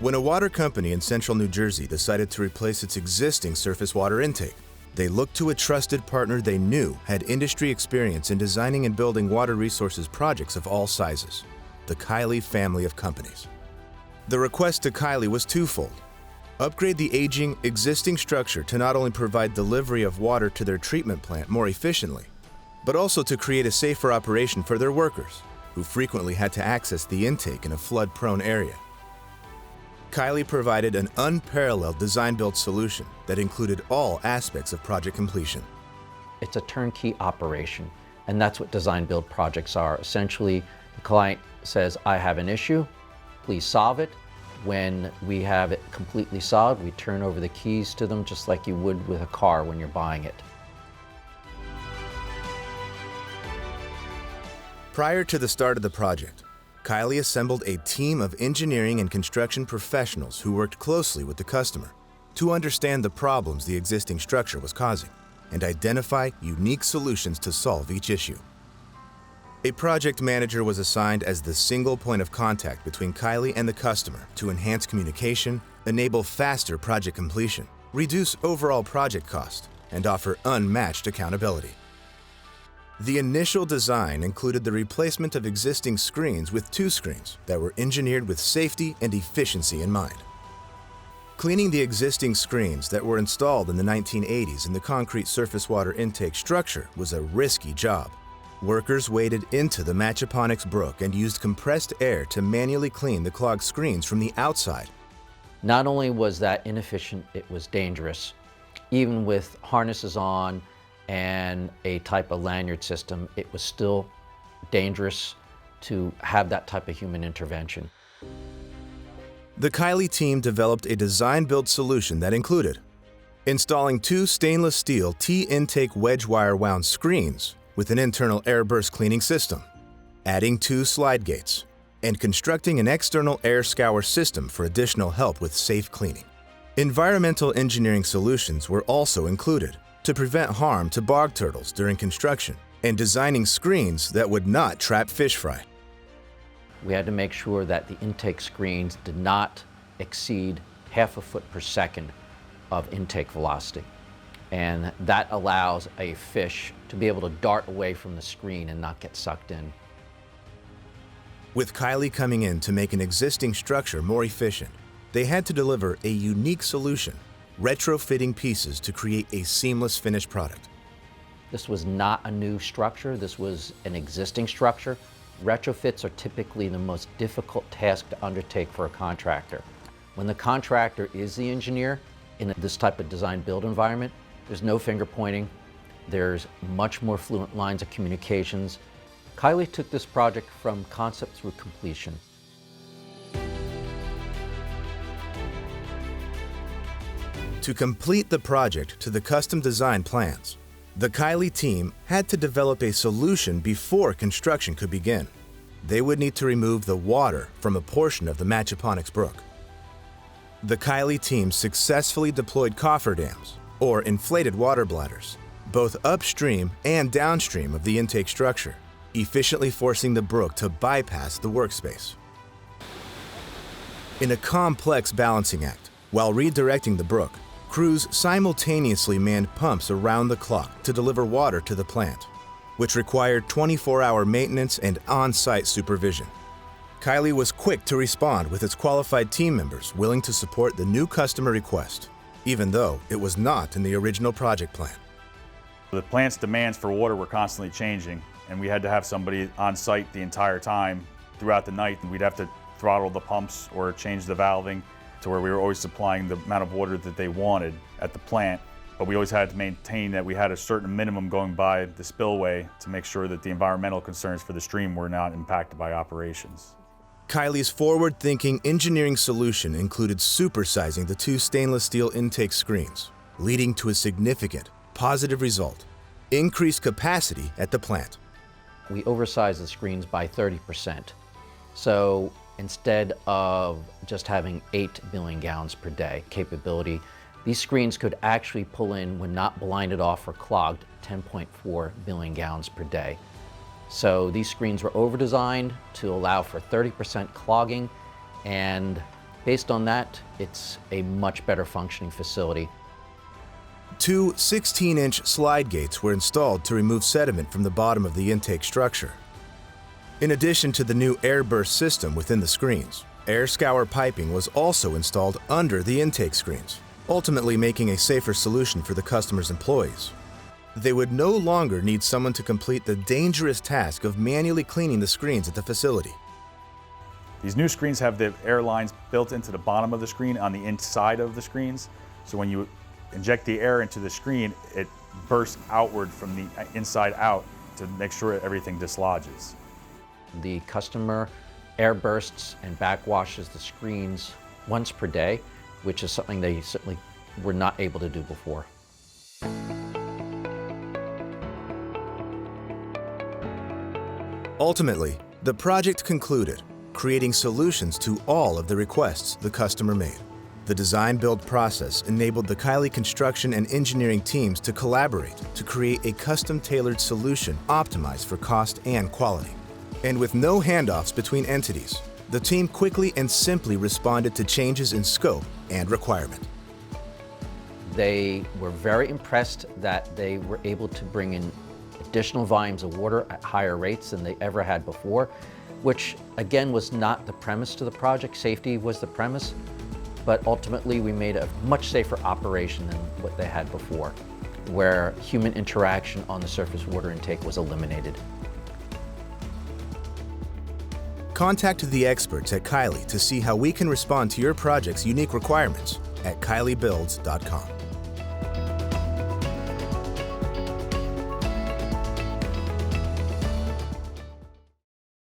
When a water company in central New Jersey decided to replace its existing surface water intake, they looked to a trusted partner they knew had industry experience in designing and building water resources projects of all sizes, the Kiely Family of Companies. The request to Kiely was twofold: upgrade the aging, existing structure to not only provide delivery of water to their treatment plant more efficiently, but also to create a safer operation for their workers, who frequently had to access the intake in a flood-prone area. Kiely provided an unparalleled design-build solution that included all aspects of project completion. It's a turnkey operation, and that's what design-build projects are. Essentially, the client says, I have an issue, please solve it. When we have it completely solved, we turn over the keys to them just like you would with a car when you're buying it. Prior to the start of the project, Kiely assembled a team of engineering and construction professionals who worked closely with the customer to understand the problems the existing structure was causing and identify unique solutions to solve each issue. A project manager was assigned as the single point of contact between Kiely and the customer to enhance communication, enable faster project completion, reduce overall project cost, and offer unmatched accountability. The initial design included the replacement of existing screens with 2 screens that were engineered with safety and efficiency in mind. Cleaning the existing screens that were installed in the 1980s in the concrete surface water intake structure was a risky job. Workers waded into the Matchaponics brook and used compressed air to manually clean the clogged screens from the outside. Not only was that inefficient, it was dangerous. Even with harnesses on and a type of lanyard system, it was still dangerous to have that type of human intervention. The Kiely team developed a design-build solution that included installing 2 stainless steel T-intake wedge wire wound screens with an internal air burst cleaning system, adding 2 slide gates, and constructing an external air scour system for additional help with safe cleaning. Environmental engineering solutions were also included to prevent harm to bog turtles during construction and designing screens that would not trap fish fry. We had to make sure that the intake screens did not exceed ½ foot per second of intake velocity. And that allows a fish to be able to dart away from the screen and not get sucked in. With Kiely coming in to make an existing structure more efficient, they had to deliver a unique solution, retrofitting pieces to create a seamless finished product. This was not a new structure, this was an existing structure. Retrofits are typically the most difficult task to undertake for a contractor. When the contractor is the engineer in this type of design-build environment, there's no finger pointing, there's much more fluent lines of communications. Kiely took this project from concept through completion. To complete the project to the custom design plans, the Kiely team had to develop a solution before construction could begin. They would need to remove the water from a portion of the Matchaponics brook. The Kiely team successfully deployed coffer dams, or inflated water bladders, both upstream and downstream of the intake structure, efficiently forcing the brook to bypass the workspace. In a complex balancing act, while redirecting the brook, crews simultaneously manned pumps around the clock to deliver water to the plant, which required 24-hour maintenance and on-site supervision. Kiely was quick to respond with its qualified team members willing to support the new customer request, even though it was not in the original project plan. The plant's demands for water were constantly changing, and we had to have somebody on site the entire time throughout the night. We'd have to throttle the pumps or change the valving to where we were always supplying the amount of water that they wanted at the plant. But we always had to maintain that we had a certain minimum going by the spillway to make sure that the environmental concerns for the stream were not impacted by operations. Kiely's forward-thinking engineering solution included supersizing the 2 stainless steel intake screens, leading to a significant positive result: increased capacity at the plant. We oversized the screens by 30%. So instead of just having 8 billion gallons per day capability, these screens could actually pull in, when not blinded off or clogged, 10.4 billion gallons per day. So these screens were over-designed to allow for 30% clogging and Based on that, it's a much better functioning facility. 2 16-inch slide gates were installed to remove sediment from the bottom of the intake structure. In addition to the new air burst system within the screens, air scour piping was also installed under the intake screens, ultimately making a safer solution for the customer's employees. They would no longer need someone to complete the dangerous task of manually cleaning the screens at the facility. These new screens have the air lines built into the bottom of the screen on the inside of the screens. So when you inject the air into the screen, it bursts outward from the inside out to make sure everything dislodges. The customer air bursts and backwashes the screens once per day, which is something they certainly were not able to do before. Ultimately, the project concluded, creating solutions to all of the requests the customer made. The design-build process enabled the Kiely construction and engineering teams to collaborate to create a custom-tailored solution optimized for cost and quality. And with no handoffs between entities, the team quickly and simply responded to changes in scope and requirement. They were very impressed that they were able to bring in additional volumes of water at higher rates than they ever had before, which again was not the premise to the project. Safety was the premise, but ultimately we made a much safer operation than what they had before, where human interaction on the surface water intake was eliminated. Contact the experts at Kiely to see how we can respond to your project's unique requirements at KielyBuilds.com.